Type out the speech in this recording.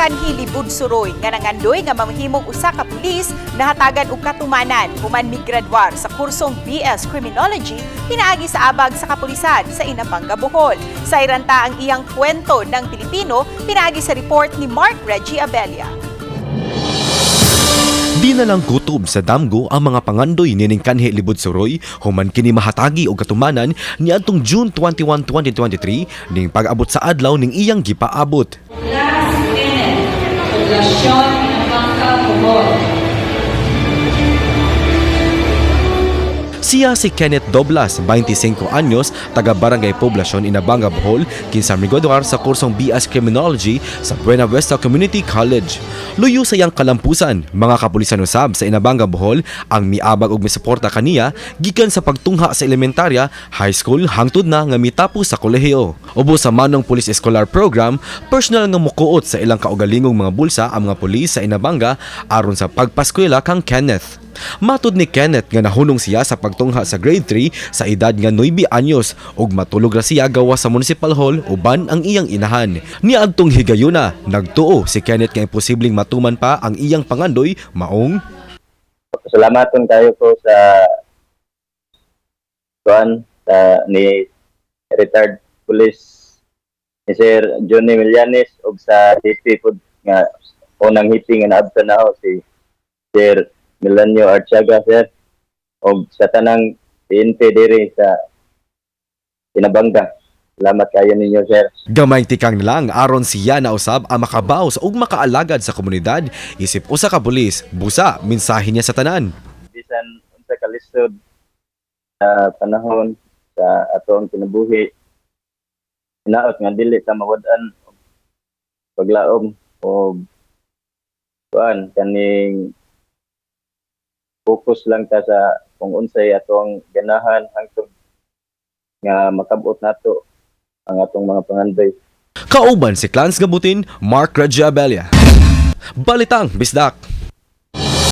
kanhi libud suroy nga nangandoy nga mamahimong usa ka pulis nahatagan og katumanan human migradwar sa kursong BS Criminology pinaagi sa abag sa kapulisan sa Inabanga, Bohol. Sa iranta ang iyang kwento ng Pilipino pinaagi sa report ni Mark Reggie Abella. Di na lang kutob sa damgo ang mga pangandoy nining kanhi libud suroy human kini mahatagi og katumanan niadtong June 21, 2023 ning pag-abot sa adlaw ning iyang gipaabot. Poblasyon Inabanga, Bohol. Siya si Kenneth Doblas, 25 anyos, taga Barangay Poblasyon, Inabanga, Bohol, kinsa migraduar sa kursong BS Criminology sa Buena Vista Community College. Luyo sa iyang kalampusan, mga kapulisan usab sa Inabanga, Bohol ang miabag og misuporta kaniya gikan sa pagtungha sa elementarya, high school hangtod na nga mitapos sa kolehiyo. Ubos sa manong Police Scholar Program, personal nga mukuot sa ilang kaugalingong mga bulsa ang mga pulis sa Inabanga aron sa pagpaskwela kang Kenneth. Matud ni Kenneth nga nahunong siya sa pagtungha sa grade 3 sa edad nga 9 anyos ug matulog ra siya gawa sa municipal hall uban ang iyang inahan. Niadtong higayuna, nagtuo si Kenneth nga imposibleng matuman pa ang iyang pangandoy maong Salamaton kayo ko sa ni retired police ni Sir Johnny Millanes ug sa DP po nga unang hiting nga naabtan na ako si Sir Milanio Artiaga, sir, o sa tanang PNP diri sa Inabanga. Salamat kayo ninyo, sir. Gamay tikang lang aron siya na usab ang makabaws ug makaalagad sa komunidad. Isip usa ka pulis, busa mensahe niya sa tanan. Bisan unsa ka lisod sa panahon sa atong kinabuhi, hinaot nga dili ta mawad-an paglaom o kaning focus lang ta sa kung unsay atong ganahan hangtod nga makabot nato ang atong mga pangandoy. Kauban si Clans Gabutin, Mark Reggie Abella. Balitang Bisdak.